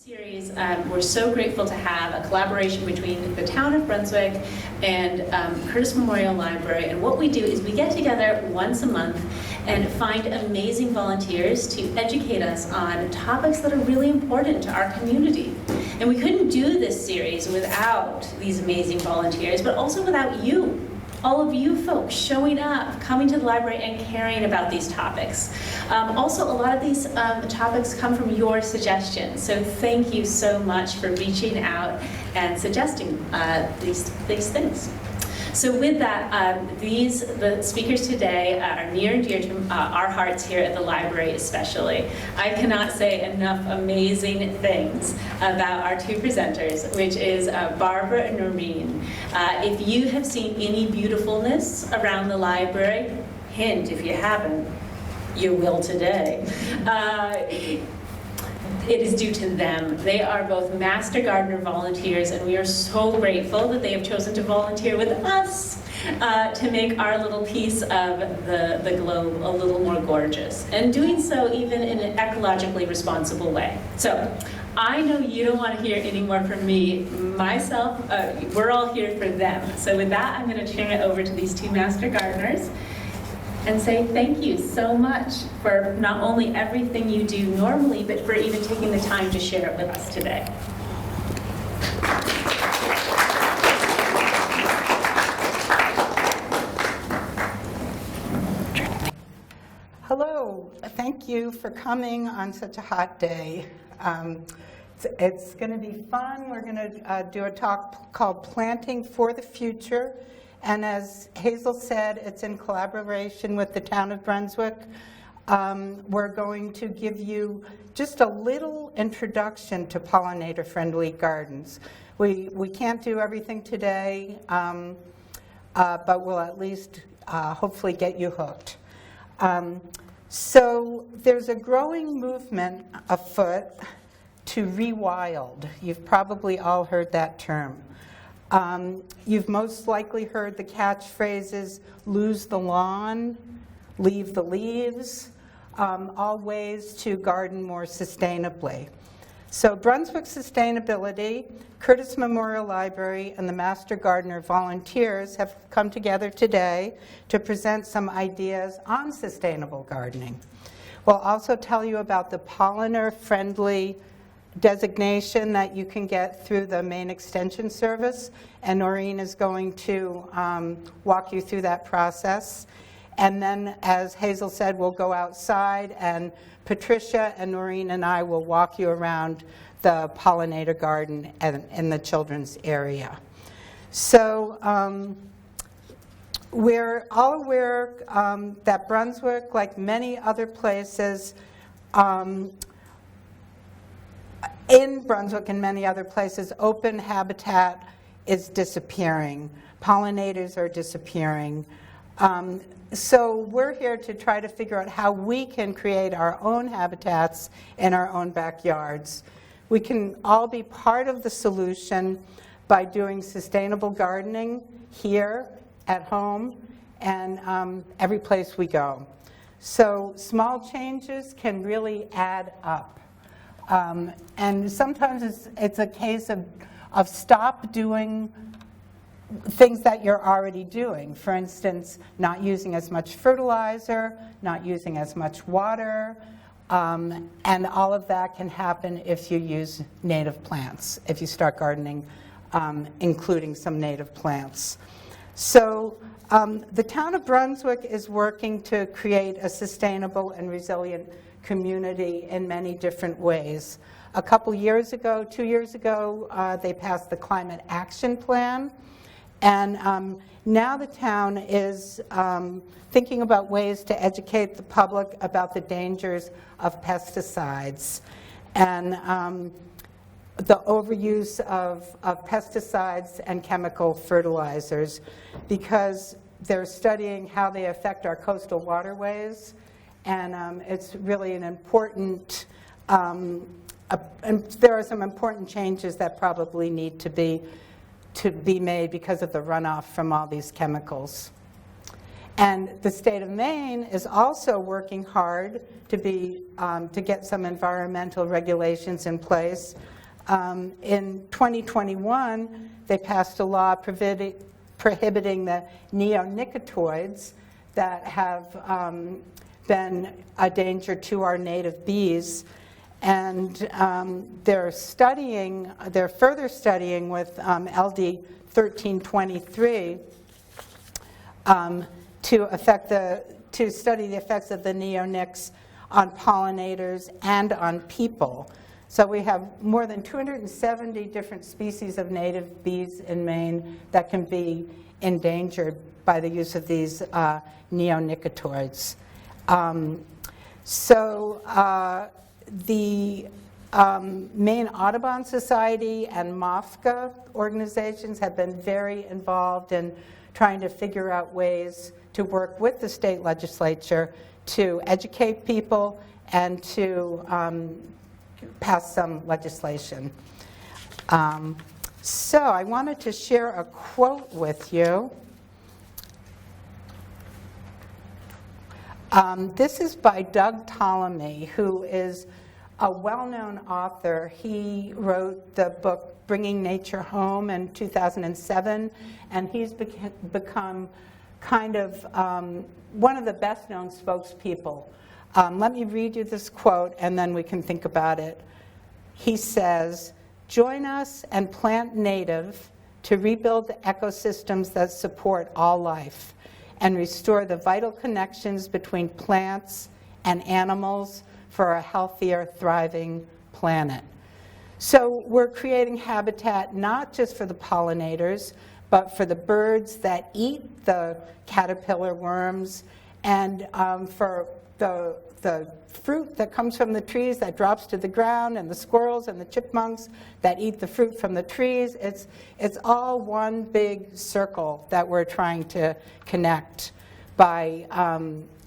series, we're so grateful to have a collaboration between the town of Brunswick and Curtis Memorial Library. And what we do is we get together once a month and find amazing volunteers to educate us on topics that are really important to our community. And we couldn't do this series without these amazing volunteers, but also without you. All of you folks showing up, coming to the library and caring about these topics. Also, a lot of these topics come from your suggestions, so thank you so much for reaching out and suggesting these things. So with that, the speakers today are near and dear to our hearts here at the library especially. I cannot say enough amazing things about our two presenters, which is Barbara and Noreen. If you have seen any beautifulness around the library, hint if you haven't, you will today. It is due to them. They are both Master Gardener volunteers, and we are so grateful that they have chosen to volunteer with us to make our little piece of the globe a little more gorgeous, and doing so even in an ecologically responsible way. So, I know you don't want to hear any more from me. Myself, we're all here for them. So with that, I'm going to turn it over to these two Master Gardeners and say thank you so much for not only everything you do normally, but for even taking the time to share it with us today. Hello, thank you for coming on such a hot day. It's going to be fun. We're going to do a talk called Planting for the Future. And as Hazel said, it's in collaboration with the town of Brunswick. We're going to give you just a little introduction to pollinator-friendly gardens. We can't do everything today, but we'll at least hopefully get you hooked. So there's a growing movement afoot to rewild. You've probably all heard that term. You've most likely heard the catchphrases, lose the lawn, leave the leaves, all ways to garden more sustainably. So Brunswick Sustainability, Curtis Memorial Library, and the Master Gardener volunteers have come together today to present some ideas on sustainable gardening. We'll also tell you about the pollinator-friendly designation that you can get through the Maine Extension Service, and Noreen is going to walk you through that process. And then, as Hazel said, we'll go outside, and Patricia and Noreen and I will walk you around the pollinator garden in the children's area. So we're all aware that Brunswick, like many other places, in Brunswick and many other places, open habitat is disappearing. Pollinators are disappearing. So we're here to try to figure out how we can create our own habitats in our own backyards. We can all be part of the solution by doing sustainable gardening here, at home, and every place we go. So small changes can really add up. And sometimes it's a case of stop doing things that you're already doing. For instance, not using as much fertilizer, not using as much water, and all of that can happen if you use native plants, if you start gardening, including some native plants. So the town of Brunswick is working to create a sustainable and resilient community in many different ways. A couple years ago, 2 years ago, they passed the Climate Action Plan, and now the town is thinking about ways to educate the public about the dangers of pesticides and the overuse of pesticides and chemical fertilizers, because they're studying how they affect our coastal waterways. And it's really an important, and there are some important changes that probably need to be made because of the runoff from all these chemicals. And the state of Maine is also working hard to get some environmental regulations in place. In 2021, they passed a law prohibiting the neonicotinoids that have been a danger to our native bees. And they're further studying with LD 1323 to study the effects of the neonics on pollinators and on people. So we have more than 270 different species of native bees in Maine that can be endangered by the use of these neonicotinoids. The Maine Audubon Society and MOFGA organizations have been very involved in trying to figure out ways to work with the state legislature to educate people and to pass some legislation. So I wanted to share a quote with you. This is by Doug Ptolemy, who is a well-known author. He wrote the book Bringing Nature Home in 2007, and he's become kind of one of the best-known spokespeople. Let me read you this quote, and then we can think about it. He says, "Join us and plant native to rebuild the ecosystems that support all life and restore the vital connections between plants and animals for a healthier, thriving planet." So we're creating habitat not just for the pollinators, but for the birds that eat the caterpillar worms, and for the fruit that comes from the trees that drops to the ground, and the squirrels and the chipmunks that eat the fruit from the trees. It's all one big circle that we're trying to connect by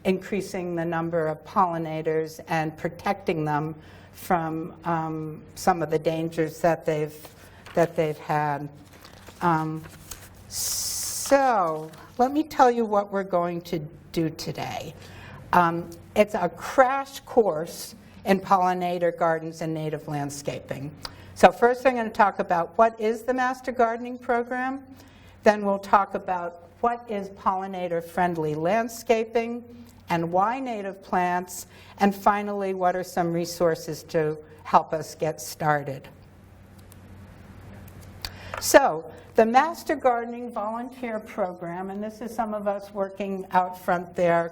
increasing the number of pollinators and protecting them from some of the dangers that they've had. So let me tell you what we're going to do today. It's a crash course in pollinator gardens and native landscaping. So first I'm going to talk about what is the Master Gardening Program. Then we'll talk about what is pollinator-friendly landscaping and why native plants. And finally, what are some resources to help us get started. So the Master Gardening Volunteer Program, and this is some of us working out front there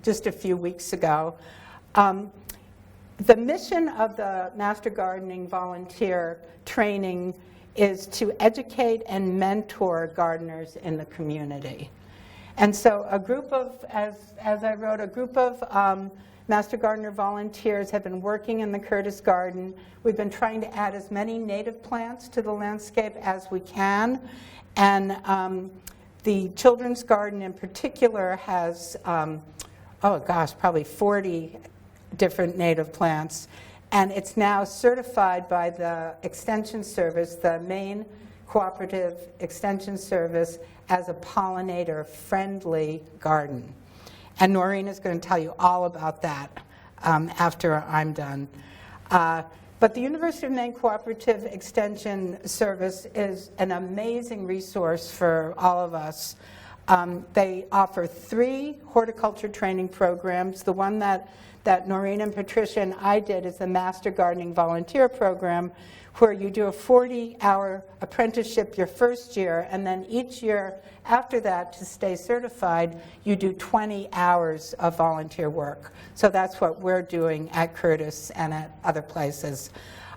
just a few weeks ago. The mission of the Master Gardening Volunteer Training is to educate and mentor gardeners in the community. And so a group of, as I wrote, a group of Master Gardener volunteers have been working in the Curtis Garden. We've been trying to add as many native plants to the landscape as we can. And the Children's Garden in particular has, probably 40 different native plants. And it's now certified by the Extension Service, the Maine Cooperative Extension Service, as a pollinator-friendly garden. And Noreen is going to tell you all about that after I'm done. But the University of Maine Cooperative Extension Service is an amazing resource for all of us. They offer 3 horticulture training programs. The one that Noreen and Patricia and I did is the Master Gardening Volunteer Program, where you do a 40-hour apprenticeship your first year, and then each year after that, to stay certified, you do 20 hours of volunteer work. So that's what we're doing at Curtis and at other places.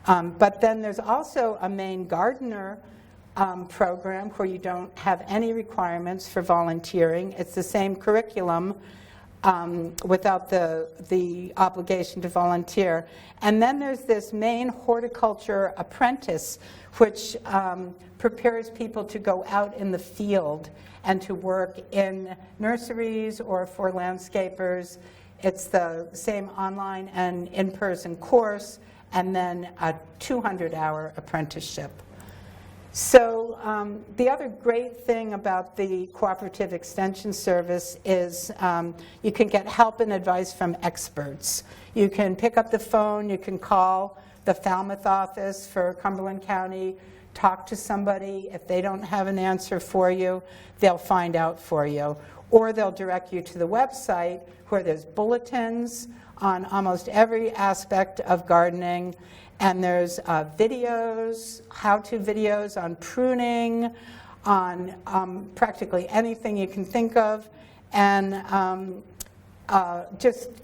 But then there's also a Maine Gardener program where you don't have any requirements for volunteering. It's the same curriculum without the obligation to volunteer. And then there's this Maine Horticulture Apprentice, which prepares people to go out in the field and to work in nurseries or for landscapers. It's the same online and in-person course, and then a 200-hour apprenticeship. So the other great thing about the Cooperative Extension Service is you can get help and advice from experts. You can pick up the phone, you can call the Falmouth office for Cumberland County. Talk to somebody. If they don't have an answer for you, they'll find out for you. Or they'll direct you to the website where there's bulletins on almost every aspect of gardening. And there's videos, how-to videos on pruning, on practically anything you can think of. And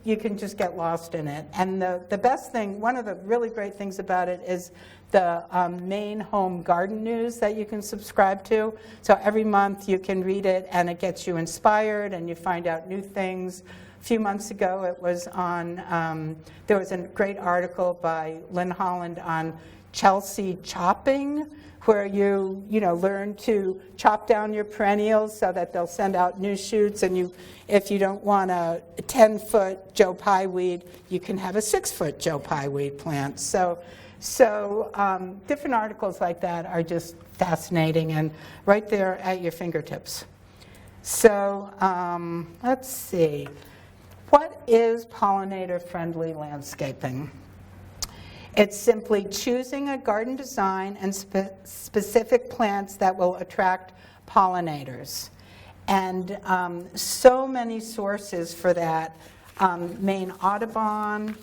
you can just get lost in it. And the best thing, one of the really great things about it is the Maine Home Garden News that you can subscribe to. So every month you can read it and it gets you inspired and you find out new things. A few months ago it was on, there was a great article by Lynn Holland on Chelsea chopping, where you learn to chop down your perennials so that they'll send out new shoots, and if you don't want a 10-foot Joe Pye weed, you can have a 6-foot Joe Pye weed plant. So different articles like that are just fascinating and right there at your fingertips. So let's see. What is pollinator-friendly landscaping? It's simply choosing a garden design and specific plants that will attract pollinators. And so many sources for that. Maine Audubon,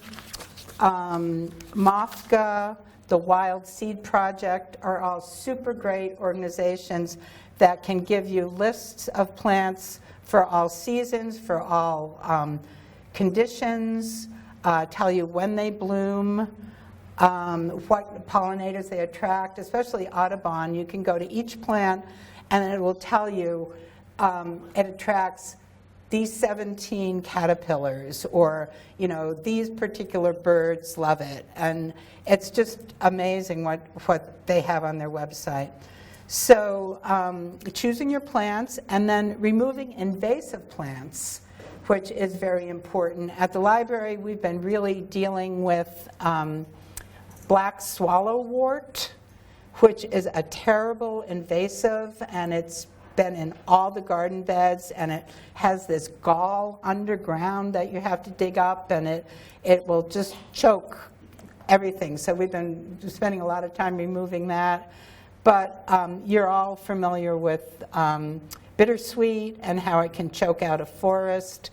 MOFGA, the Wild Seed Project are all super great organizations that can give you lists of plants for all seasons, for all conditions, tell you when they bloom, what pollinators they attract, especially Audubon. You can go to each plant and it will tell you it attracts these 17 caterpillars, or these particular birds love it. And it's just amazing what they have on their website. So choosing your plants and then removing invasive plants, which is very important. At the library, we've been really dealing with black swallowwort, which is a terrible invasive, and it's been in all the garden beds, and it has this gall underground that you have to dig up, and it will just choke everything. So we've been spending a lot of time removing that. But you're all familiar with bittersweet and how it can choke out a forest.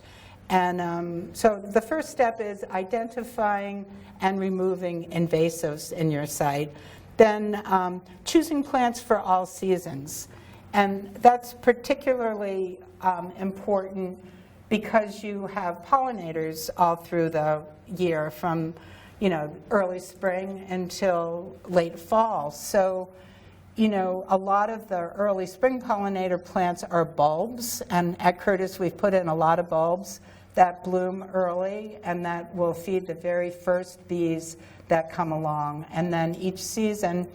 And so the first step is identifying and removing invasives in your site. Then choosing plants for all seasons. And that's particularly important because you have pollinators all through the year, from early spring until late fall. So a lot of the early spring pollinator plants are bulbs, and at Curtis we've put in a lot of bulbs that bloom early and that will feed the very first bees that come along. And then each season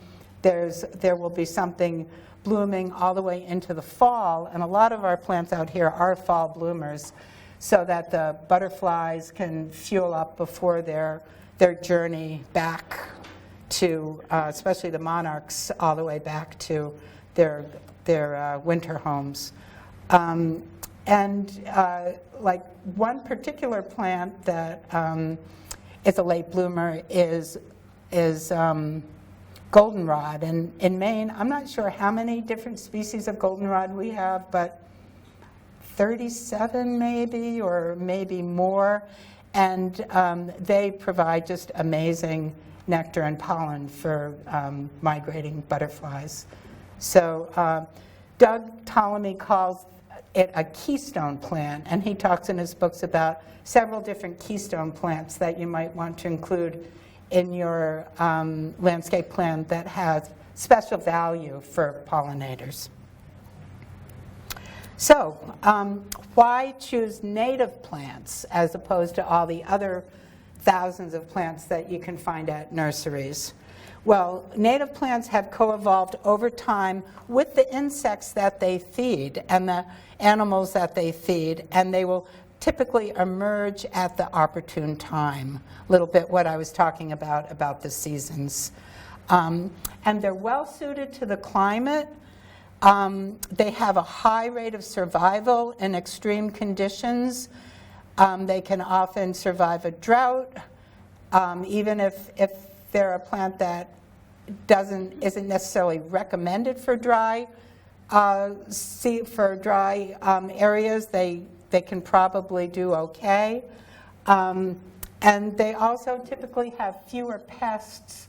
there will be something blooming all the way into the fall, and a lot of our plants out here are fall bloomers, so that the butterflies can fuel up before their journey back to, especially the monarchs, all the way back to their winter homes. Like one particular plant that is a late bloomer is goldenrod. And in Maine, I'm not sure how many different species of goldenrod we have, but 37 maybe, or maybe more. And they provide just amazing nectar and pollen for migrating butterflies. So Doug Ptolemy calls it a keystone plant, and he talks in his books about several different keystone plants that you might want to include in your landscape plan that has special value for pollinators. So why choose native plants as opposed to all the other thousands of plants that you can find at nurseries? Well, native plants have co-evolved over time with the insects that they feed and the animals that they feed, and they will typically emerge at the opportune time. A little bit what I was talking about the seasons. And they're well suited to the climate. They have a high rate of survival in extreme conditions. They can often survive a drought, even if they're a plant that isn't necessarily recommended for dry areas. They can probably do okay. And they also typically have fewer pests,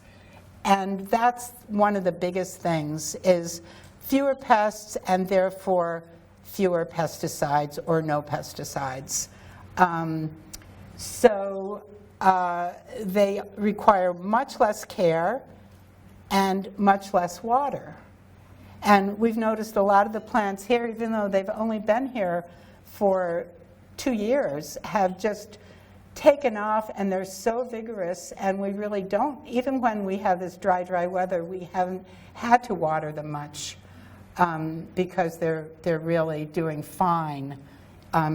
and that's one of the biggest things, is fewer pests and therefore fewer pesticides or no pesticides. They require much less care and much less water. And we've noticed a lot of the plants here, even though they've only been here for 2 years, have just taken off, and they're so vigorous, and we really don't, even when we have this dry weather, we haven't had to water them much because they're really doing fine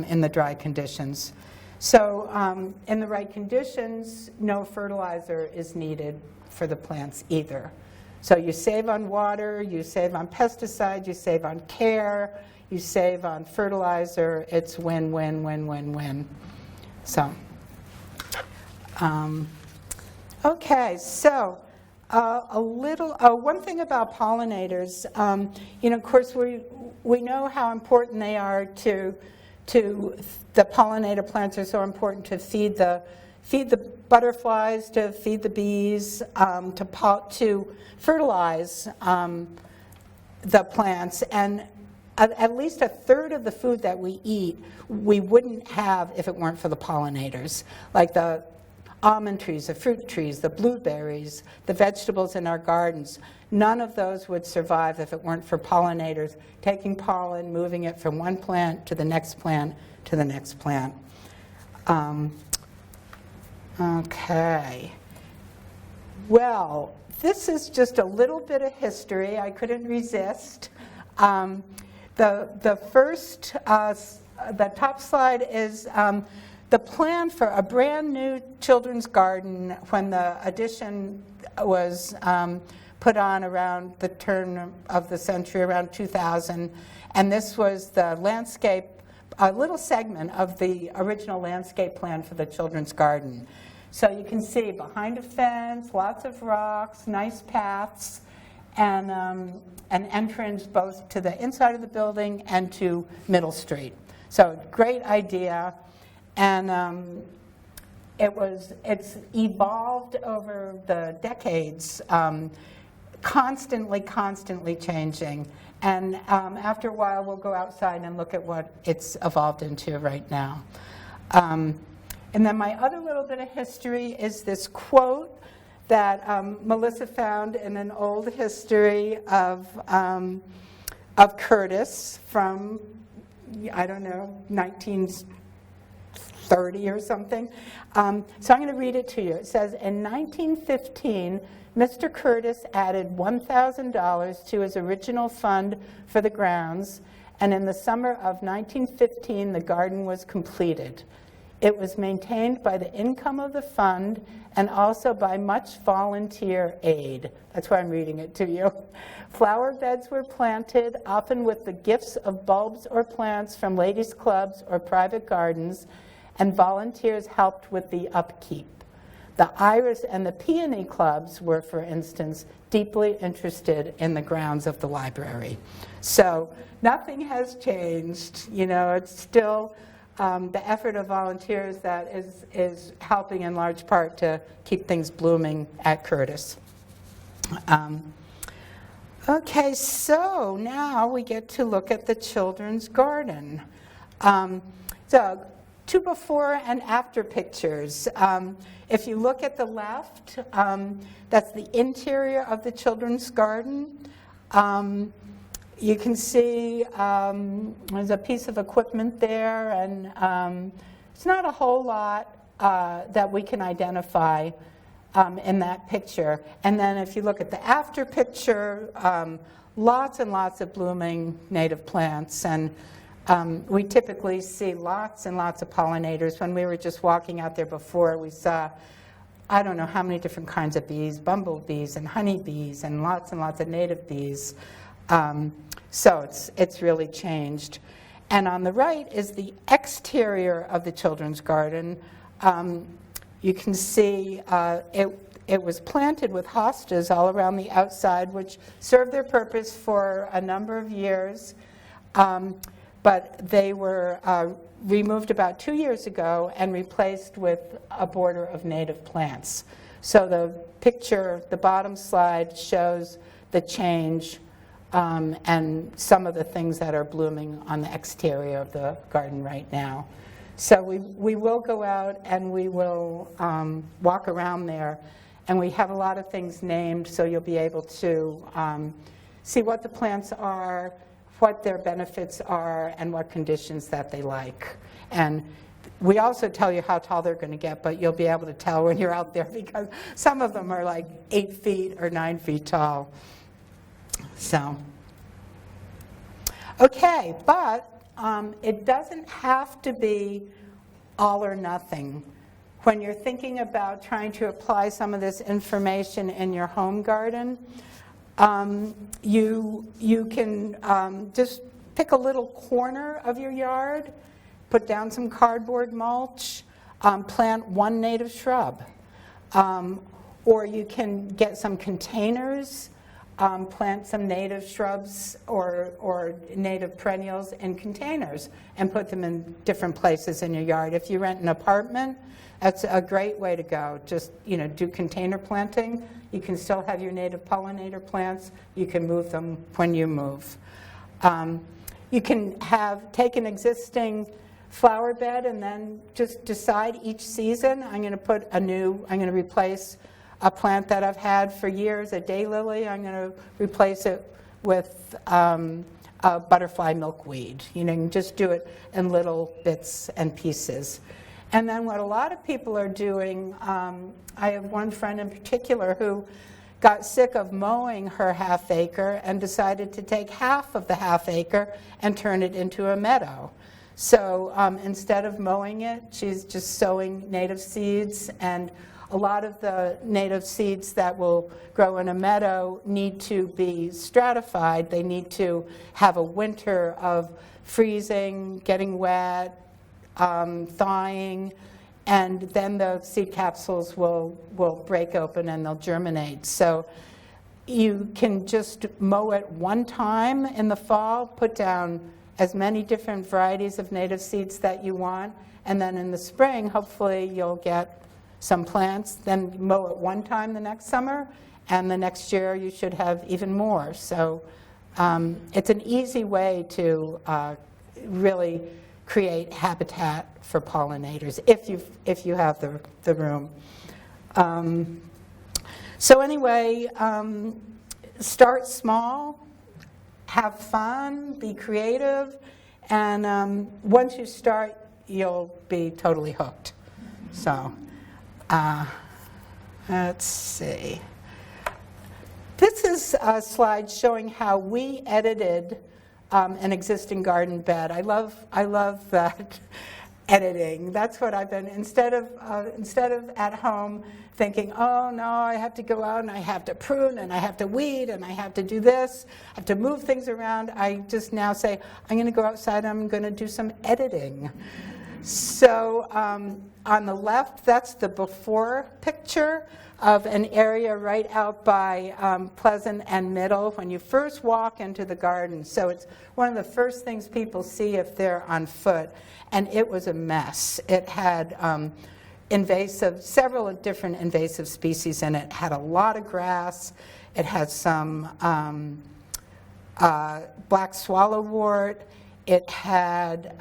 in the dry conditions. So in the right conditions, no fertilizer is needed for the plants either. So you save on water, you save on pesticides, you save on care, you save on fertilizer. It's win, win, win, win, win. So, okay, so one thing about pollinators, of course we know how important they are to the pollinator plants are so important to feed the butterflies, to feed the bees, to fertilize the plants. And at least a third of the food that we eat, we wouldn't have if it weren't for the pollinators, like the almond trees, the fruit trees, the blueberries, the vegetables in our gardens. None of those would survive if it weren't for pollinators taking pollen, moving it from one plant to the next plant to the next plant. Okay. Well, this is just a little bit of history. I couldn't resist. The first, the top slide is the plan for a brand new children's garden when the addition was put on around the turn of the century, around 2000. And this was the landscape, a little segment of the original landscape plan for the children's garden. So you can see behind a fence, lots of rocks, nice paths, and an entrance both to the inside of the building and to Middle Street. So great idea. And it's evolved over the decades, constantly changing. And after a while, we'll go outside and look at what it's evolved into right now. And then my other little bit of history is this quote that Melissa found in an old history of Curtis from, I don't know, 1930 or something. So I'm going to read it to you. It says, in 1915, Mr. Curtis added $1,000 to his original fund for the grounds, and in the summer of 1915, the garden was completed. It was maintained by the income of the fund and also by much volunteer aid. That's why I'm reading it to you. Flower beds were planted, often with the gifts of bulbs or plants from ladies' clubs or private gardens, and volunteers helped with the upkeep. The Iris and the Peony clubs were, for instance, deeply interested in the grounds of the library. So nothing has changed. It's still the effort of volunteers that is helping in large part to keep things blooming at Curtis. Okay, so now we get to look at the children's garden. So 2 before and after pictures. If you look at the left, that's the interior of the children's garden. You can see there's a piece of equipment there, and it's not a whole lot that we can identify in that picture. And then if you look at the after picture, lots and lots of blooming native plants, and we typically see lots and lots of pollinators. When we were just walking out there before, we saw, I don't know how many different kinds of bees, bumblebees and honeybees, and lots of native bees. So it's really changed. And on the right is the exterior of the children's garden. You can see It was planted with hostas all around the outside, which served their purpose for a number of years, but they were removed about 2 years ago and replaced with a border of native plants. So the picture, the bottom slide, shows the change and some of the things that are blooming on the exterior of the garden right now. So we will go out and we will walk around there, and we have a lot of things named, so you'll be able to see what the plants are, what their benefits are, and what conditions that they like. And we also tell you how tall they're going to get, but you'll be able to tell when you're out there because some of them are like 8 feet or 9 feet tall. So, okay, but it doesn't have to be all or nothing. When you're thinking about trying to apply some of this information in your home garden, you can just pick a little corner of your yard, put down some cardboard mulch, plant one native shrub. Or you can get some containers, plant some native shrubs or native perennials in containers and put them in different places in your yard. If you rent an apartment, that's a great way to go. Just, do container planting. You can still have your native pollinator plants. You can move them when you move. You can take an existing flower bed and then just decide each season, I'm going to replace a plant that I've had for years, a daylily. I'm going to replace it with a butterfly milkweed. You can just do it in little bits and pieces. And then what a lot of people are doing, I have one friend in particular who got sick of mowing her half acre and decided to take half of the half acre and turn it into a meadow. So instead of mowing it, she's just sowing native seeds, and a lot of the native seeds that will grow in a meadow need to be stratified. They need to have a winter of freezing, getting wet, thawing, and then the seed capsules will break open and they'll germinate. So you can just mow it one time in the fall, put down as many different varieties of native seeds that you want, and then in the spring, hopefully you'll get some plants, then mow it one time the next summer, and the next year you should have even more. So it's an easy way to really create habitat for pollinators if you have the room. So anyway, start small, have fun, be creative, and once you start, you'll be totally hooked. So let's see. This is a slide showing how we edited an existing garden bed. I love that editing. That's what I've been, instead of at home thinking, oh no, I have to go out and I have to prune and I have to weed and I have to do this, I have to move things around. I just now say, I'm going to go outside and I'm going to do some editing. So on the left, that's the before picture of an area right out by Pleasant and Middle when you first walk into the garden. So it's one of the first things people see if they're on foot. And it was a mess. It had several different invasive species in it. It had a lot of grass. It had some black swallowwort. It had,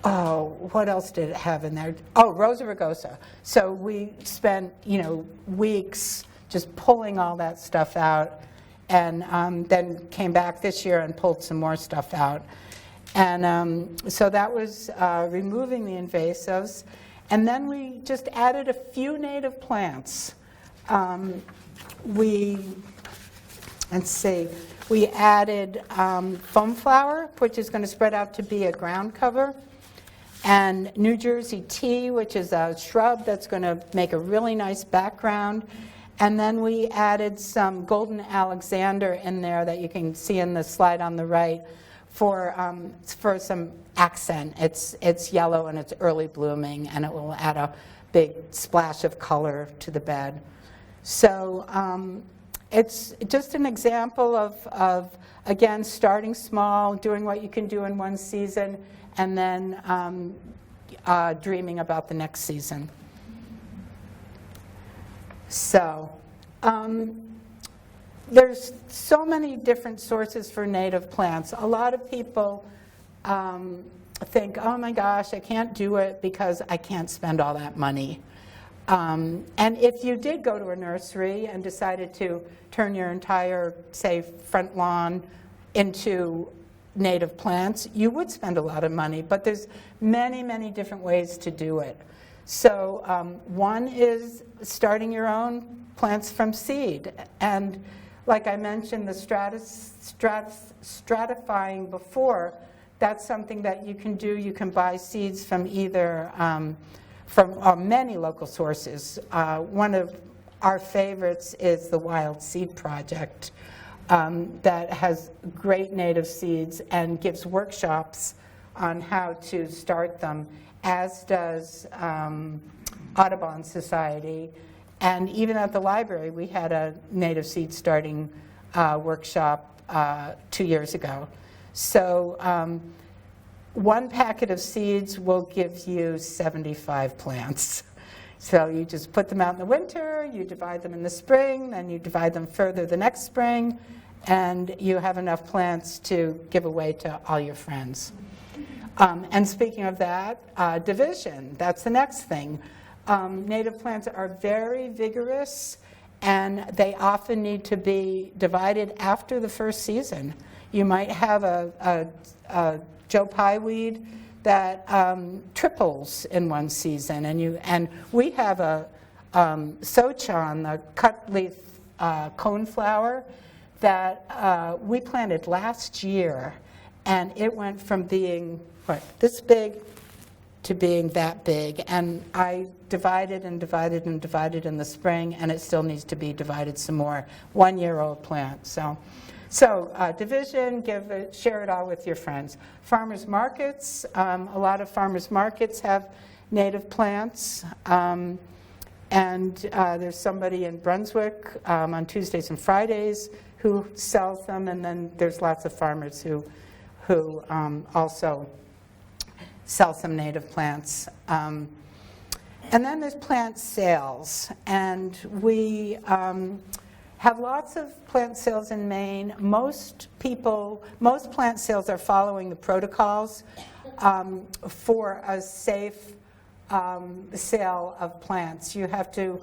what else did it have in there? Oh, Rosa rugosa. So we spent, weeks just pulling all that stuff out, and then came back this year and pulled some more stuff out. And so that was removing the invasives. And then we just added a few native plants. We added foam flower, which is going to spread out to be a ground cover, and New Jersey tea, which is a shrub that's going to make a really nice background. And then we added some golden Alexander in there that you can see in the slide on the right for some accent. It's yellow and it's early blooming, and it will add a big splash of color to the bed. So it's just an example of, again, starting small, doing what you can do in one season, and then dreaming about the next season. So there's so many different sources for native plants. A lot of people think, oh my gosh, I can't do it because I can't spend all that money. And if you did go to a nursery and decided to turn your entire, say, front lawn into native plants, you would spend a lot of money, but there's many, many different ways to do it. So one is starting your own plants from seed. And like I mentioned, the stratifying before, that's something that you can do. You can buy seeds from either from many local sources. One of our favorites is the Wild Seed Project that has great native seeds and gives workshops on how to start them, as does Audubon Society. And even at the library, we had a native seed starting workshop 2 years ago. So one packet of seeds will give you 75 plants. So you just put them out in the winter, you divide them in the spring, then you divide them further the next spring, and you have enough plants to give away to all your friends. And speaking of that, division, that's the next thing. Native plants are very vigorous, and they often need to be divided after the first season. You might have a Joe Pye weed that triples in one season, and we have a Sochan, the cut leaf coneflower, that we planted last year, and it went from being this big to being that big, and I divided and divided and divided in the spring, and it still needs to be divided some more. 1-year-old plant. So division, share it all with your friends. Farmers markets, a lot of farmers markets have native plants, and there's somebody in Brunswick on Tuesdays and Fridays who sells them, and then there's lots of farmers who also sell some native plants. And then there's plant sales, and we have lots of plant sales in Maine. Most plant sales are following the protocols for a safe sale of plants. You have to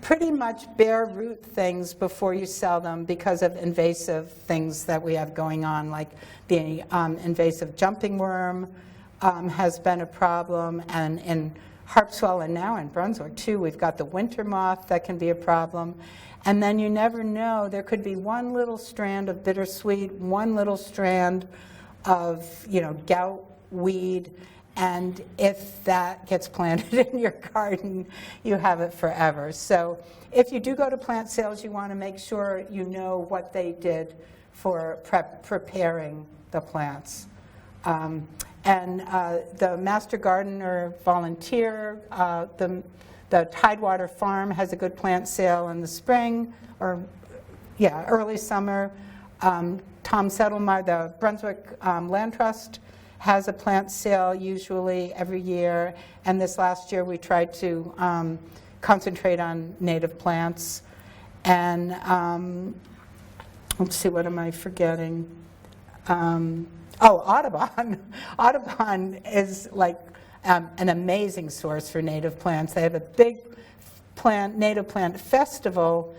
pretty much bare root things before you sell them because of invasive things that we have going on, like the invasive jumping worm has been a problem, and in Harpswell and now in Brunswick too, we've got the winter moth that can be a problem. And then you never know, there could be one little strand of bittersweet, one little strand of gout weed, and if that gets planted in your garden, you have it forever. So if you do go to plant sales, you want to make sure you know what they did for preparing the plants. And the Master Gardener volunteer, the Tidewater Farm has a good plant sale in the spring, early summer. Tom Settlemar, the Brunswick Land Trust, has a plant sale usually every year, and this last year we tried to concentrate on native plants. And let's see, what am I forgetting? Audubon. Audubon is like an amazing source for native plants. They have a big native plant festival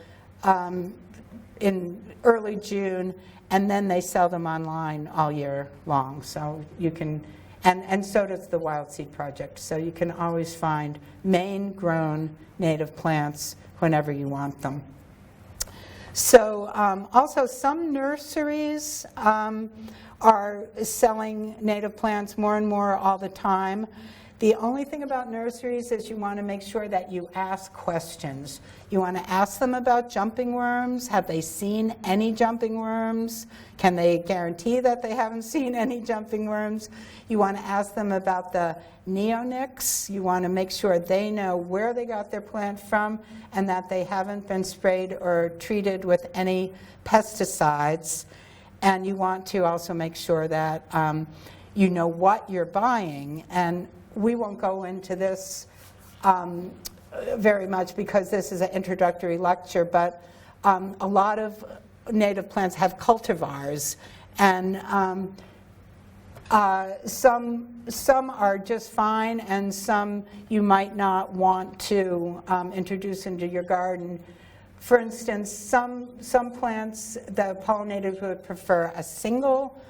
in early June, and then they sell them online all year long. So you can, and so does the Wild Seed Project. So you can always find Maine-grown native plants whenever you want them. So also some nurseries are selling native plants more and more all the time. The only thing about nurseries is you want to make sure that you ask questions. You want to ask them about jumping worms. Have they seen any jumping worms? Can they guarantee that they haven't seen any jumping worms? You want to ask them about the neonics. You want to make sure they know where they got their plant from and that they haven't been sprayed or treated with any pesticides. And you want to also make sure that you know what you're buying. And we won't go into this very much because this is an introductory lecture, but a lot of native plants have cultivars, and some are just fine, and some you might not want to introduce into your garden. For instance, some plants, the pollinators would prefer a single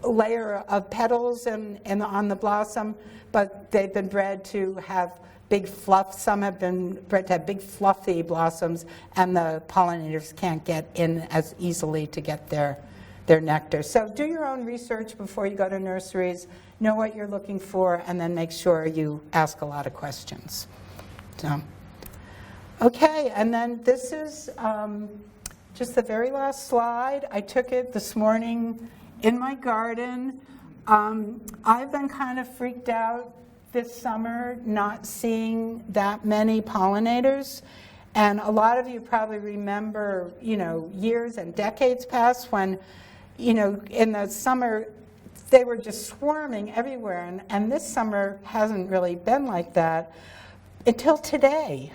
layer of petals on the blossom, but they've been bred to have big fluff. Some have been bred to have big fluffy blossoms, and the pollinators can't get in as easily to get their nectar. So do your own research before you go to nurseries, know what you're looking for, and then make sure you ask a lot of questions. So, okay, and then this is just the very last slide. I took it this morning in my garden. I've been kind of freaked out this summer not seeing that many pollinators. And a lot of you probably remember, years and decades past when, in the summer, they were just swarming everywhere. And this summer hasn't really been like that until today.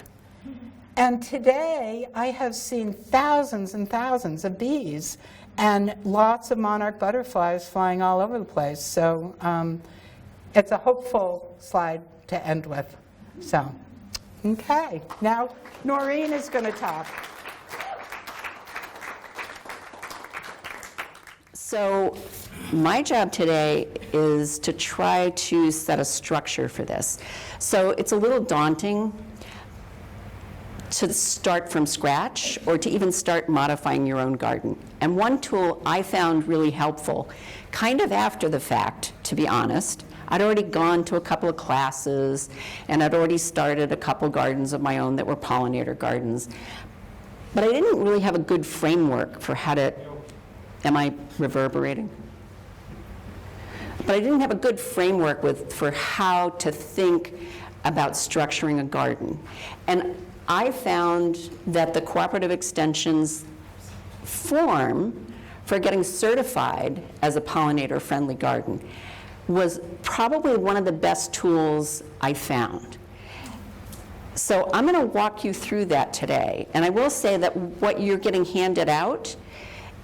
And today, I have seen thousands and thousands of bees and lots of monarch butterflies flying all over the place. So it's a hopeful slide to end with. So, okay. Now, Noreen is going to talk. So my job today is to try to set a structure for this. So it's a little daunting to start from scratch or to even start modifying your own garden. And one tool I found really helpful, kind of after the fact, to be honest. I'd already gone to a couple of classes, and I'd already started a couple gardens of my own that were pollinator gardens. But I didn't really have a good framework for how to, am I reverberating? But I didn't have a good framework for how to think about structuring a garden. And I found that the cooperative extensions form for getting certified as a pollinator-friendly garden was probably one of the best tools I found. So I'm going to walk you through that today. And I will say that what you're getting handed out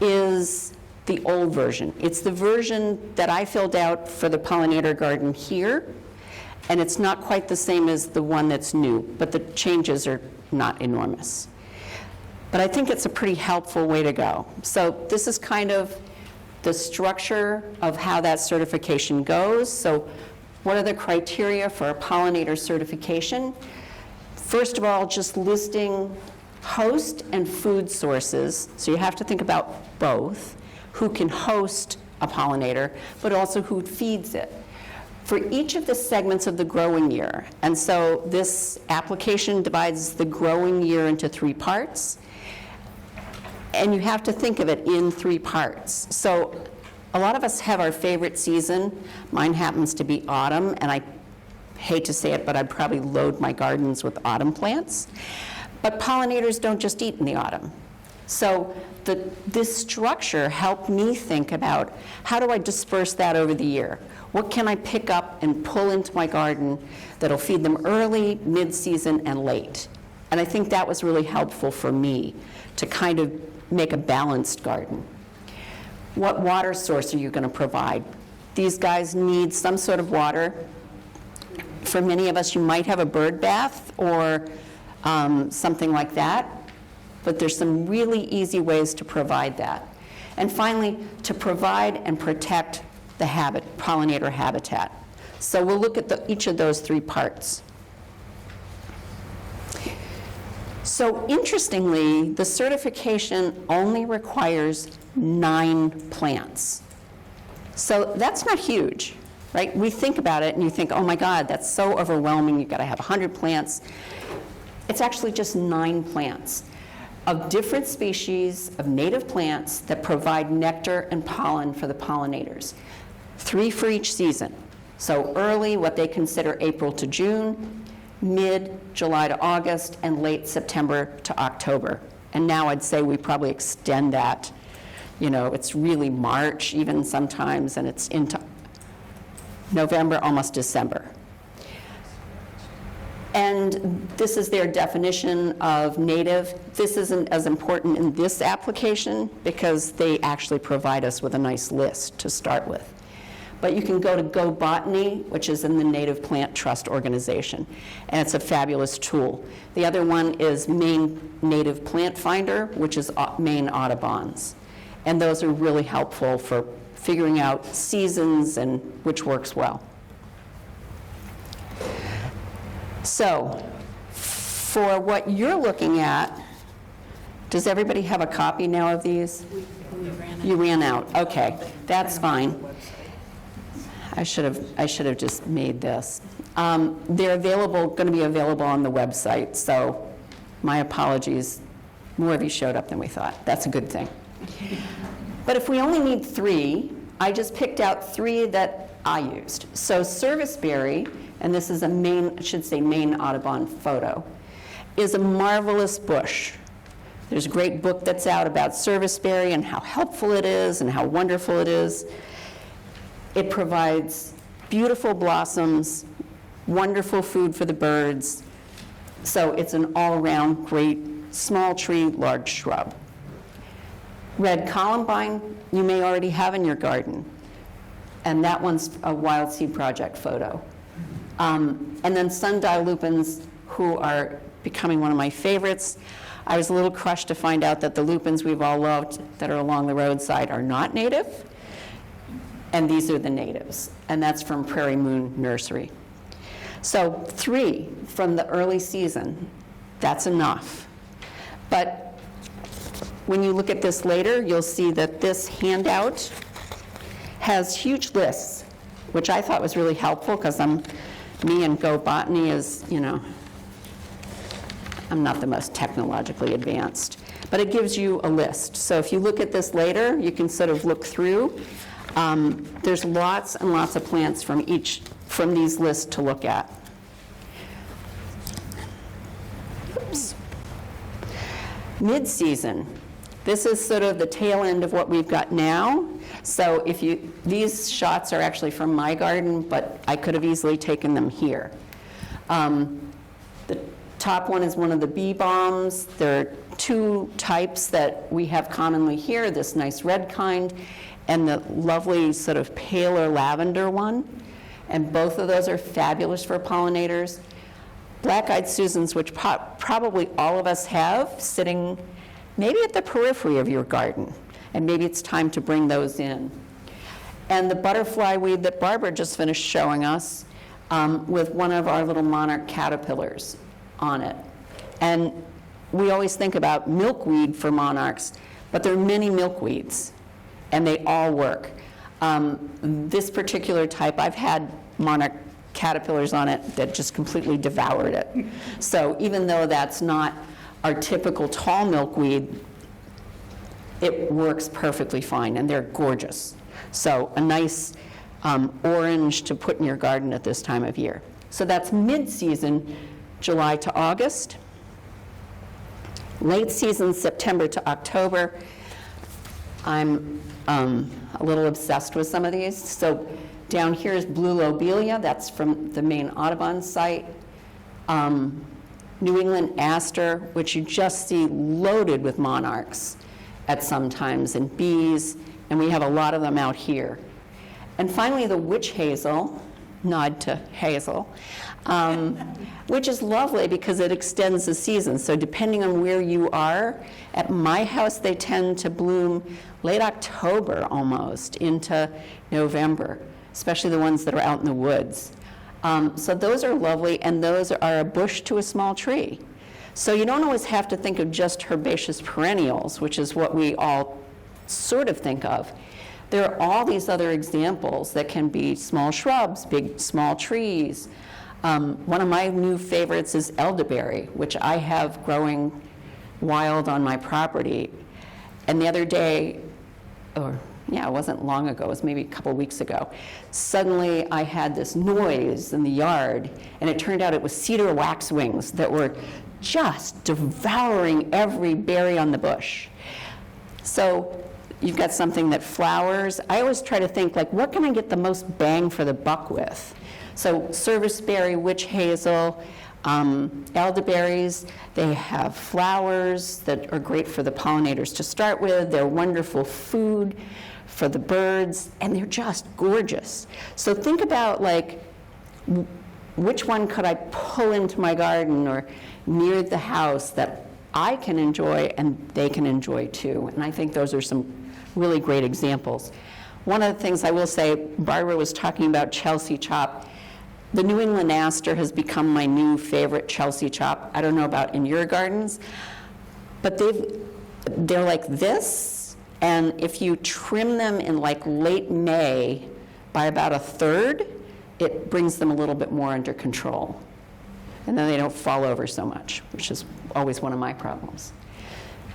is the old version. It's the version that I filled out for the pollinator garden here. And it's not quite the same as the one that's new, but the changes are not enormous. But I think it's a pretty helpful way to go. So this is kind of the structure of how that certification goes. So what are the criteria for a pollinator certification? First of all, just listing host and food sources. So you have to think about both. Who can host a pollinator, but also who feeds it. For each of the segments of the growing year. And so this application divides the growing year into 3 parts. And you have to think of it in 3 parts. So a lot of us have our favorite season. Mine happens to be autumn, and I hate to say it, but I'd probably load my gardens with autumn plants. But pollinators don't just eat in the autumn. So this structure helped me think about how do I disperse that over the year? What can I pick up and pull into my garden that'll feed them early, mid-season, and late? And I think that was really helpful for me to kind of make a balanced garden. What water source are you going to provide? These guys need some sort of water. For many of us, you might have a bird bath or something like that. But there's some really easy ways to provide that. And finally, to provide and protect the pollinator habitat. So we'll look at each of those 3 parts. So interestingly, the certification only requires 9 plants. So that's not huge. right? We think about it and you think, oh my God, that's so overwhelming, you've got to have 100 plants. It's actually just 9 plants of different species of native plants that provide nectar and pollen for the pollinators. 3 for each season. So early, what they consider April to June, mid July to August, and late September to October. And now I'd say we probably extend that. You know, it's really March even sometimes, and it's into November, almost December. And this is their definition of native. This isn't as important in this application because they actually provide us with a nice list to start with. But you can go to Go Botany, which is in the Native Plant Trust organization, and it's a fabulous tool. The other one is Maine Native Plant Finder, which is Maine Audubon's. And those are really helpful for figuring out seasons and which works well. So, for what you're looking at, does everybody have a copy now of these? You ran out. Okay, that's fine. I should have just made this. They're going to be available on the website, so my apologies. More of you showed up than we thought. That's a good thing. But if we only need 3, I just picked out 3 that I used. So serviceberry, and this is a Maine Audubon photo, is a marvelous bush. There's a great book that's out about serviceberry and how helpful it is and how wonderful it is. It provides beautiful blossoms, wonderful food for the birds. So it's an all-around great small tree, large shrub. Red columbine, you may already have in your garden. And that one's a Wild Seed Project photo. And then sundial lupins, who are becoming one of my favorites. I was a little crushed to find out that the lupins we've all loved that are along the roadside are not native. And these are the natives. And that's from Prairie Moon Nursery. So 3 from the early season, that's enough. But when you look at this later, you'll see that this handout has huge lists, which I thought was really helpful because me and Go Botany is, you know, I'm not the most technologically advanced. But it gives you a list. So if you look at this later, you can sort of look through. There's lots and lots of plants from these lists to look at. Oops. Mid-season. This is sort of the tail end of what we've got now. So these shots are actually from my garden, but I could have easily taken them here. The top one is one of the bee balms. There are 2 types that we have commonly here, this nice red kind, and the lovely sort of paler lavender one. And both of those are fabulous for pollinators. Black-eyed Susans, which probably all of us have, sitting maybe at the periphery of your garden. And maybe it's time to bring those in. And the butterfly weed that Barbara just finished showing us with one of our little monarch caterpillars on it. And we always think about milkweed for monarchs, but there are many milkweeds, and they all work. This particular type, I've had monarch caterpillars on it that just completely devoured it. So even though that's not our typical tall milkweed, it works perfectly fine, and they're gorgeous. So a nice orange to put in your garden at this time of year. So that's mid-season, July to August. Late season, September to October. I'm a little obsessed with some of these. So down here is blue lobelia. That's from the Maine Audubon site. New England aster, which you just see loaded with monarchs at some times, and bees, and we have a lot of them out here. And finally, the witch hazel, nod to hazel, which is lovely because it extends the season. So depending on where you are, at my house they tend to bloom late October almost into November, especially the ones that are out in the woods. So those are lovely, and those are a bush to a small tree. So you don't always have to think of just herbaceous perennials, which is what we all sort of think of. There are all these other examples that can be small shrubs, small trees. One of my new favorites is elderberry, which I have growing wild on my property. And the other day, it wasn't long ago, it was maybe a couple weeks ago, suddenly I had this noise in the yard, and it turned out it was cedar waxwings that were just devouring every berry on the bush. So you've got something that flowers. I always try to think, like, what can I get the most bang for the buck with? So serviceberry, witch hazel, elderberries, they have flowers that are great for the pollinators to start with. They're wonderful food for the birds, and they're just gorgeous. So think about, like, which one could I pull into my garden or near the house that I can enjoy and they can enjoy too. And I think those are some really great examples. One of the things I will say, Barbara was talking about Chelsea chop. The New England aster has become my new favorite Chelsea chop. I don't know about in your gardens, but they're like this, and if you trim them in like late May by about 1/3, it brings them a little bit more under control. And then they don't fall over so much, which is always one of my problems.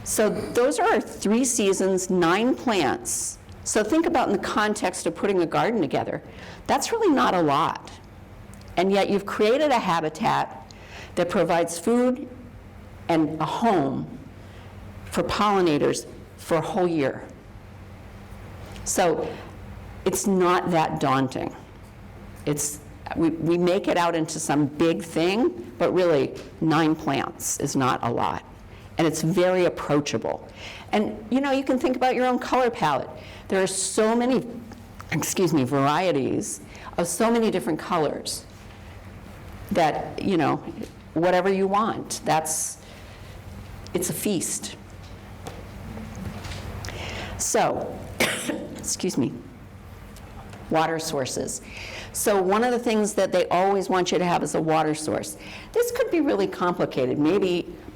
So those are our 3 seasons, 9 plants. So think about in the context of putting a garden together. That's really not a lot. And yet you've created a habitat that provides food and a home for pollinators for a whole year. So it's not that daunting. We make it out into some big thing, but really 9 plants is not a lot. And it's very approachable. And you can think about your own color palette. There are so many, varieties of so many different colors that, whatever you want, it's a feast. So, water sources. So one of the things that they always want you to have is a water source. This could be really complicated,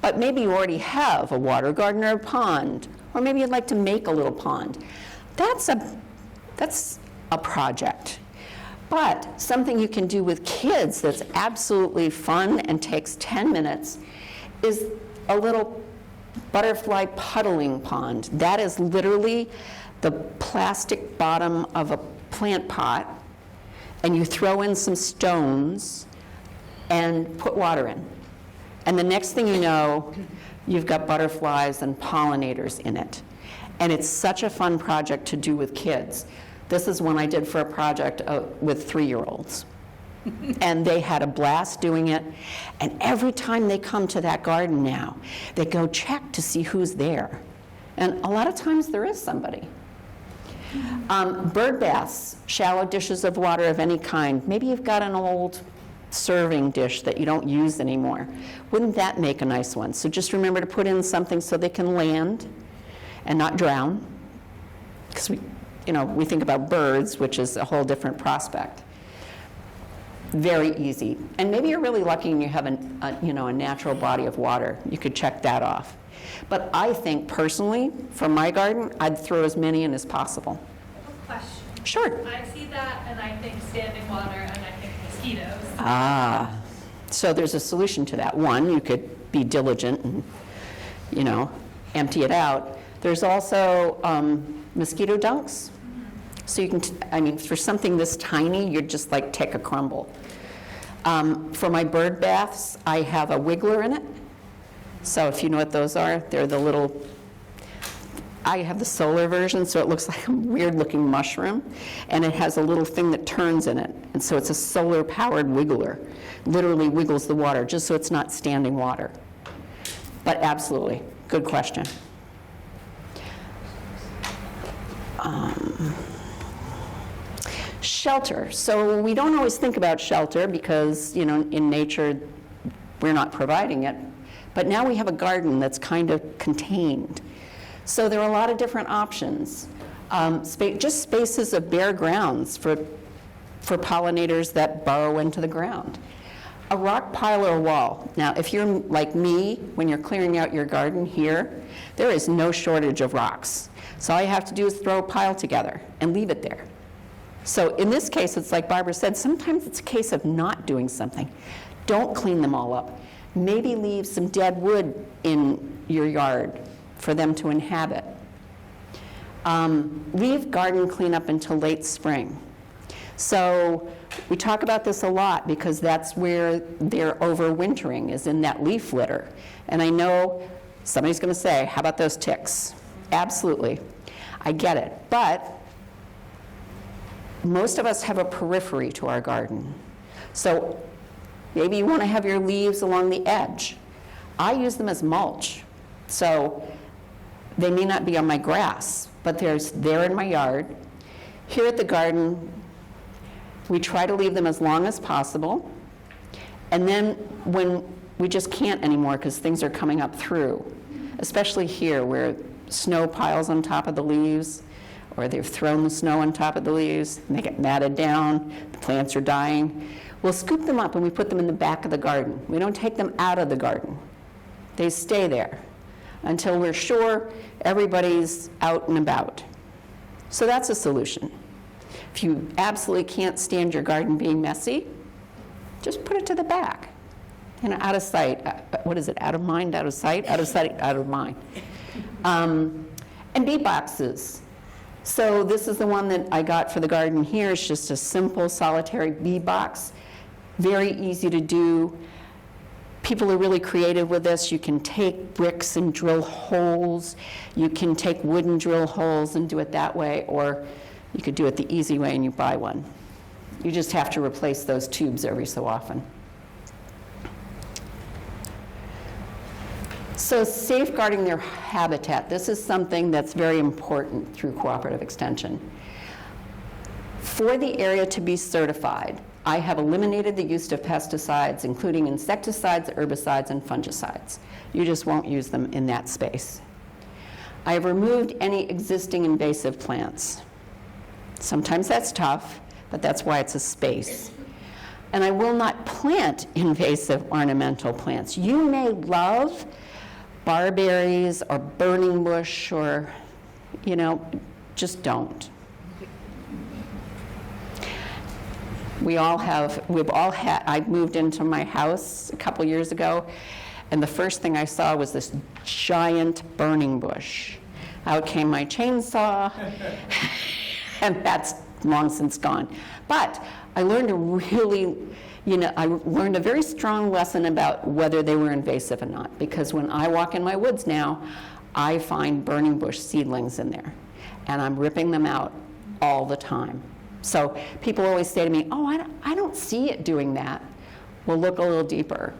but maybe you already have a water garden or a pond, or maybe you'd like to make a little pond. That's a project. But something you can do with kids that's absolutely fun and takes 10 minutes is a little butterfly puddling pond. That is literally the plastic bottom of a plant pot, and you throw in some stones and put water in. And the next thing you know, you've got butterflies and pollinators in it. And it's such a fun project to do with kids. This is one I did for a project with 3-year-olds. And they had a blast doing it. And every time they come to that garden now, they go check to see who's there. And a lot of times there is somebody. Bird baths, shallow dishes of water of any kind. Maybe you've got an old serving dish that you don't use anymore. Wouldn't that make a nice one? So just remember to put in something so they can land and not drown. Because we think about birds, which is a whole different prospect. Very easy. And maybe you're really lucky and you have a natural body of water. You could check that off. But I think personally, for my garden, I'd throw as many in as possible. I have a question. Sure. I see that and I think standing water and I think mosquitoes. So there's a solution to that. One, you could be diligent and, empty it out. There's also mosquito dunks. So you can, for something this tiny, you'd just like take a crumble. For my bird baths, I have a wiggler in it. So if you know what those are, they're the little, I have the solar version, so it looks like a weird looking mushroom, and it has a little thing that turns in it. And so it's a solar powered wiggler. Literally wiggles the water, just so it's not standing water. But absolutely, good question. Shelter. So we don't always think about shelter because, in nature, we're not providing it. But now we have a garden that's kind of contained. So there are a lot of different options. Just spaces of bare grounds for pollinators that burrow into the ground. A rock pile or a wall. Now, if you're like me, when you're clearing out your garden here, there is no shortage of rocks. So all you have to do is throw a pile together and leave it there. So in this case, it's like Barbara said, sometimes it's a case of not doing something. Don't clean them all up. Maybe leave some dead wood in your yard for them to inhabit. Leave garden cleanup until late spring. So we talk about this a lot because that's where they're overwintering, is in that leaf litter. And I know somebody's going to say, how about those ticks? Absolutely. I get it. But most of us have a periphery to our garden. So maybe you want to have your leaves along the edge. I use them as mulch. So they may not be on my grass, but they're in my yard. Here at the garden, we try to leave them as long as possible. And then when we just can't anymore because things are coming up through, especially here where snow piles on top of the leaves, or they've thrown the snow on top of the leaves, and they get matted down, the plants are dying. We'll scoop them up and we put them in the back of the garden. We don't take them out of the garden. They stay there until we're sure everybody's out and about. So that's a solution. If you absolutely can't stand your garden being messy, just put it to the back. Out of sight. What is it? Out of mind, out of sight? Out of sight, out of mind. And bee boxes. So this is the one that I got for the garden here. It's just a simple solitary bee box. Very easy to do. People are really creative with this. You can take bricks and drill holes. You can take wooden drill holes and do it that way, or you could do it the easy way and you buy one. You just have to replace those tubes every so often. So safeguarding their habitat. This is something that's very important through cooperative extension. For the area to be certified, I have eliminated the use of pesticides, including insecticides, herbicides, and fungicides. You just won't use them in that space. I have removed any existing invasive plants. Sometimes that's tough, but that's why it's a space. And I will not plant invasive ornamental plants. You may love barberries or burning bush or, just don't. We've all had, I moved into my house a couple years ago, and the first thing I saw was this giant burning bush. Out came my chainsaw, and that's long since gone. But I learned I learned a very strong lesson about whether they were invasive or not, because when I walk in my woods now, I find burning bush seedlings in there, and I'm ripping them out all the time. So people always say to me, oh, I don't see it doing that. Well, look a little deeper.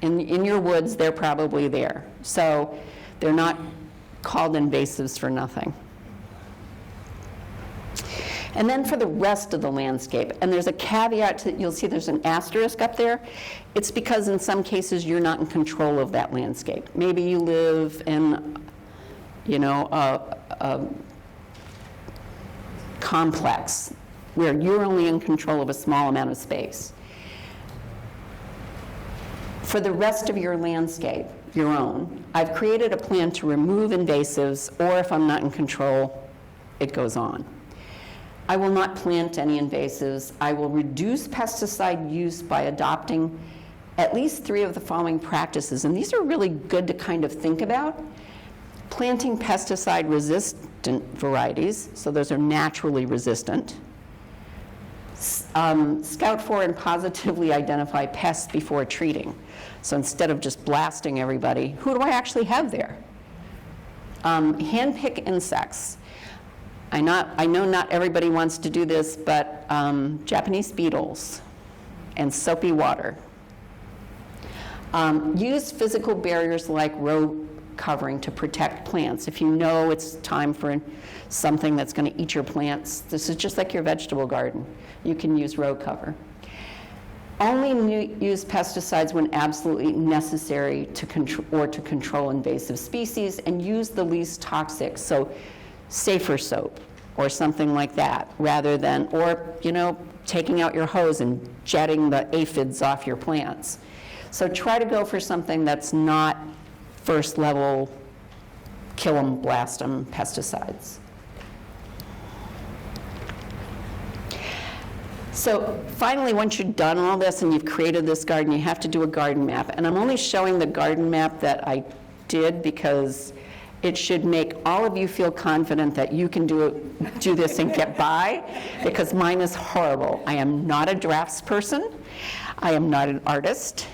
In your woods, they're probably there. So they're not called invasives for nothing. And then for the rest of the landscape, and there's a caveat you'll see there's an asterisk up there. It's because in some cases you're not in control of that landscape. Maybe you live in, a complex where you're only in control of a small amount of space. For the rest of your landscape, your own, I've created a plan to remove invasives, or if I'm not in control, it goes on. I will not plant any invasives. I will reduce pesticide use by adopting at least 3 of the following practices, and these are really good to kind of think about. Planting pesticide-resistant varieties, so those are naturally resistant. Scout for and positively identify pests before treating. So instead of just blasting everybody, who do I actually have there? Handpick insects. I know not everybody wants to do this, but Japanese beetles and soapy water. Use physical barriers like row covering to protect plants. If you know it's time for something that's going to eat your plants, this is just like your vegetable garden. You can use row cover. Only use pesticides when absolutely necessary to control invasive species, and use the least toxic, so safer soap or something like that, rather than, taking out your hose and jetting the aphids off your plants. So try to go for something that's not first level, kill them, blast them pesticides. So finally, once you've done all this and you've created this garden, you have to do a garden map. And I'm only showing the garden map that I did because it should make all of you feel confident that you can do this and get by, because mine is horrible. I am not a draftsperson. I am not an artist.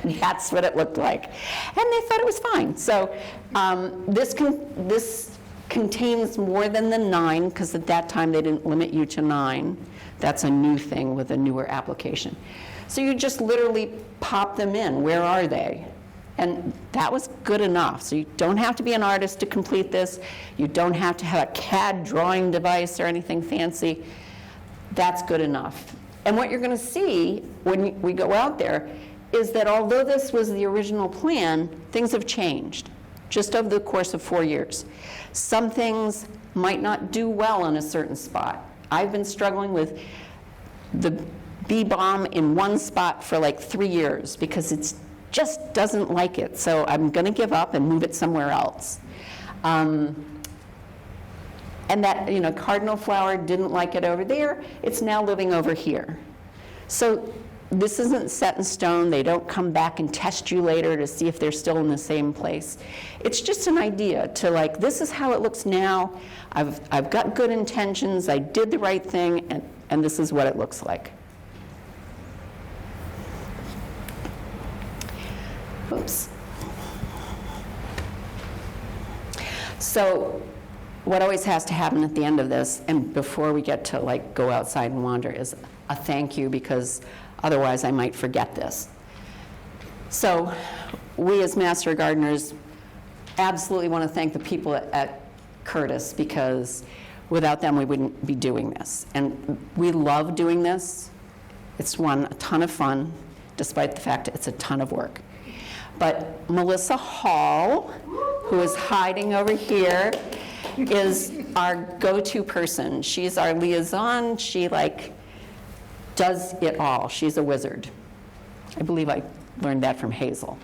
That's what it looked like. And they thought it was fine. So this contains more than the 9, because at that time they didn't limit you to 9. That's a new thing with a newer application. So you just literally pop them in. Where are they? And that was good enough. So you don't have to be an artist to complete this. You don't have to have a CAD drawing device or anything fancy. That's good enough. And what you're going to see when we go out there is that although this was the original plan, things have changed just over the course of 4 years. Some things might not do well in a certain spot. I've been struggling with the bee balm in one spot for like 3 years because it just doesn't like it. So I'm going to give up and move it somewhere else. And that, cardinal flower didn't like it over there. It's now living over here. So this isn't set in stone. They don't come back and test you later to see if they're still in the same place. It's just an idea to this is how it looks now. I've got good intentions. I did the right thing, and this is what it looks like. Oops. So what always has to happen at the end of this, and before we get to go outside and wander, is a thank you, because otherwise I might forget this. So we as Master Gardeners absolutely want to thank the people at Curtis, because without them we wouldn't be doing this. And we love doing this. It's a ton of fun, despite the fact it's a ton of work. But Melissa Hall, who is hiding over here, is our go-to person. She's our liaison. She does it all. She's a wizard. I believe I learned that from Hazel.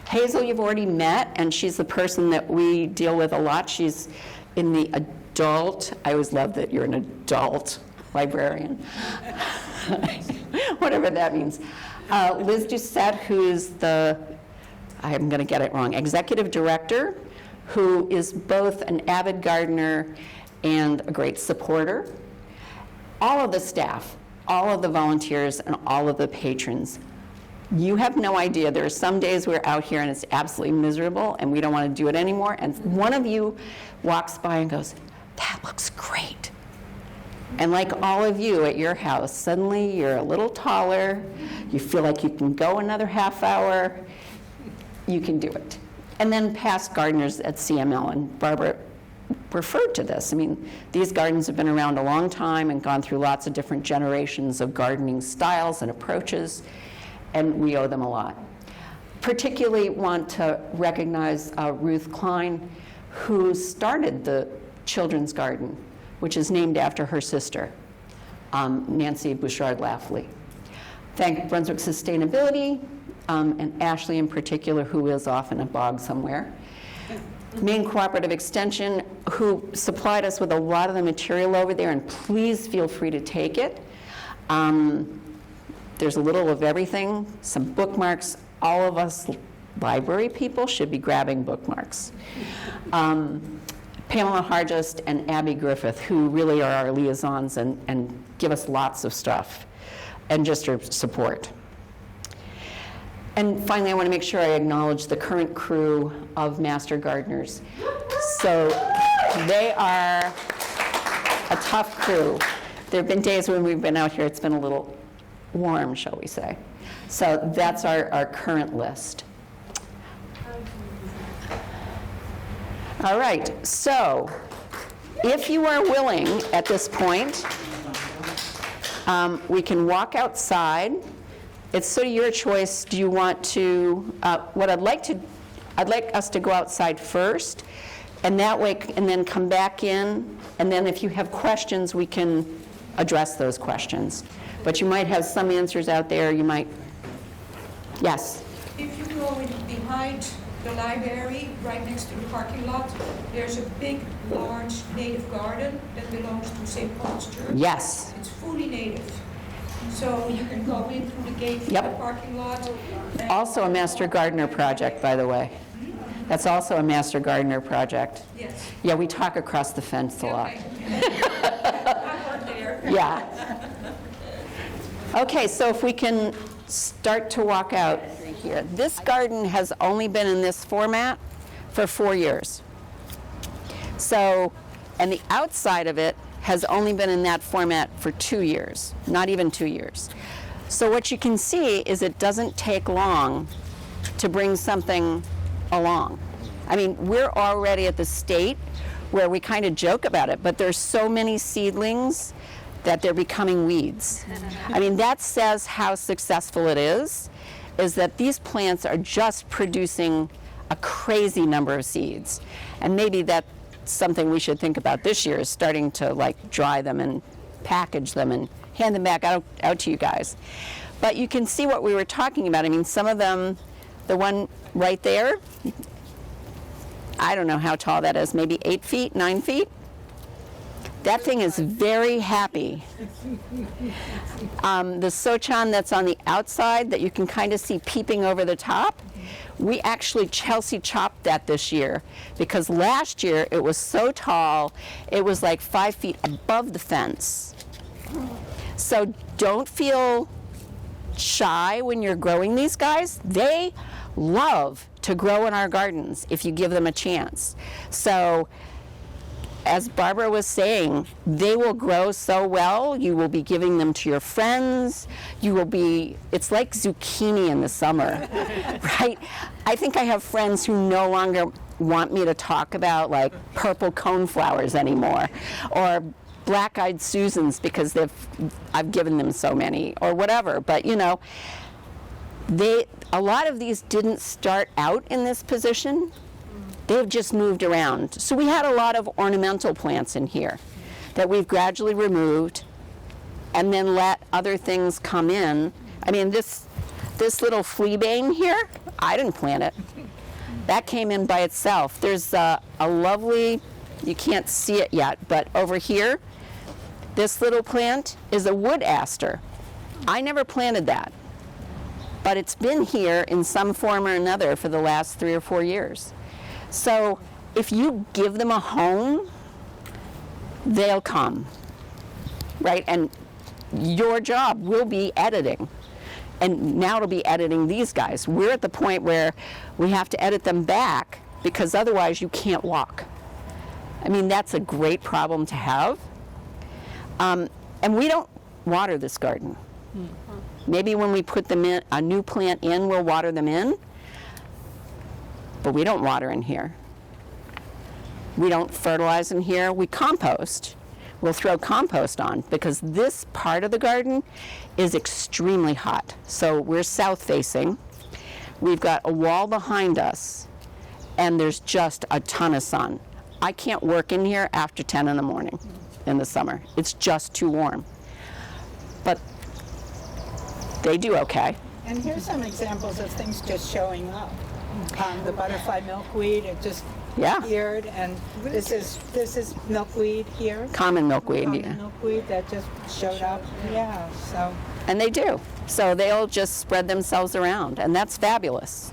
Hazel you've already met, and she's the person that we deal with a lot. She's in the adult, I always love that you're an adult librarian, whatever that means. Liz Doucette, who is I'm going to get it wrong, executive director, who is both an avid gardener and a great supporter. All of the staff, all of the volunteers, and all of the patrons. You have no idea. There are some days we're out here and it's absolutely miserable and we don't want to do it anymore. And one of you walks by and goes, "That looks great." And like all of you at your house, suddenly you're a little taller, you feel like you can go another half hour, you can do it. And then past gardeners at CML, and Barbara referred to this. I mean, these gardens have been around a long time and gone through lots of different generations of gardening styles and approaches, and we owe them a lot. Particularly want to recognize Ruth Klein, who started the children's garden, which is named after her sister, Nancy Bouchard-Lafley. Thank Brunswick Sustainability, and Ashley in particular, who is off in a bog somewhere. Maine Cooperative Extension, who supplied us with a lot of the material over there, and please feel free to take it. There's a little of everything, some bookmarks. All of us library people should be grabbing bookmarks. Pamela Hargest and Abby Griffith, who really are our liaisons and give us lots of stuff, and just your support. And finally, I want to make sure I acknowledge the current crew of Master Gardeners. So they are a tough crew. There have been days when we've been out here, it's been a little warm, shall we say. So that's our current list. All right, so if you are willing at this point, we can walk outside. It's sort of your choice. Do you want to, I'd like us to go outside first, and that way, and then come back in, and then if you have questions, we can address those questions. But you might have some answers out there, you might, yes? If you go in behind the library, right next to the parking lot, there's a big, large native garden that belongs to St. Paul's Church. Yes. It's fully native. So you can go in through the gate from Yep. the parking lot. and- Also a Master Gardener project, by the way. That's also a Master Gardener project. Yes. Yeah, we talk across the fence a lot. Okay. I work there. Yeah. Okay, so if we can start to walk out here. This garden has only been in this format for 4 years. So, and the outside of it has only been in that format for 2 years, not even 2 years. So what you can see is it doesn't take long to bring something along. I mean, we're already at the state where we kind of joke about it, but there's so many seedlings that they're becoming weeds. I mean, that says how successful it is that these plants are just producing a crazy number of seeds. And maybe that's something we should think about this year, is starting to like dry them and package them and hand them back out to you guys. But you can see what we were talking about. I mean, some of them, the one right there, I don't know how tall that is, maybe 8 feet, 9 feet. That thing is very happy. The Sochan that's on the outside that you can kind of see peeping over the top, we actually Chelsea chopped that this year because last year it was so tall, it was like 5 feet above the fence. So don't feel shy when you're growing these guys. They love to grow in our gardens if you give them a chance. So as Barbara was saying, they will grow so well. You will be giving them to your friends. You will be, it's like zucchini in the summer, right? I think I have friends who no longer want me to talk about like purple coneflowers anymore, or black-eyed Susans because I've given them so many, or whatever. But you know, a lot of these didn't start out in this position. They've just moved around. So we had a lot of ornamental plants in here that we've gradually removed and then let other things come in. I mean, this little fleabane here, I didn't plant it. That came in by itself. There's a lovely, you can't see it yet, but over here, this little plant is a wood aster. I never planted that, but it's been here in some form or another for the last 3 or 4 years. So if you give them a home, they'll come, right? And your job will be editing. And now it'll be editing these guys. We're at the point where we have to edit them back because otherwise you can't walk. I mean, that's a great problem to have. And we don't water this garden. Maybe when we put them in, a new plant in, we'll water them in. But we don't water in here. We don't fertilize in here. We compost. We'll throw compost on because this part of the garden is extremely hot. So we're south facing. We've got a wall behind us and there's just a ton of sun. I can't work in here after 10 in the morning in the summer. It's just too warm. But they do okay. And here's some examples of things just showing up. The butterfly milkweed, it just Yeah. appeared, and this is milkweed here. Common milkweed, Common yeah. milkweed that just showed up. Yeah, so And they do. So they'll just spread themselves around, and that's fabulous.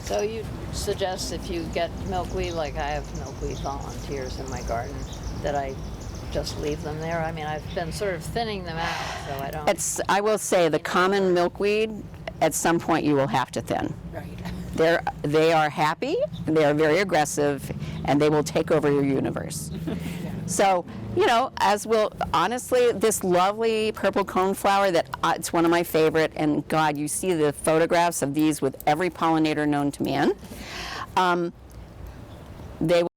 So you suggest if you get milkweed, like I have milkweed volunteers in my garden, that I just leave them there? I mean, I've been sort of thinning them out, so I don't... I will say the common milkweed, at some point you will have to thin. right. They are happy, they are very aggressive, and they will take over your universe. So, you know, honestly, this lovely purple coneflower that it's one of my favorite, and God, you see the photographs of these with every pollinator known to man. They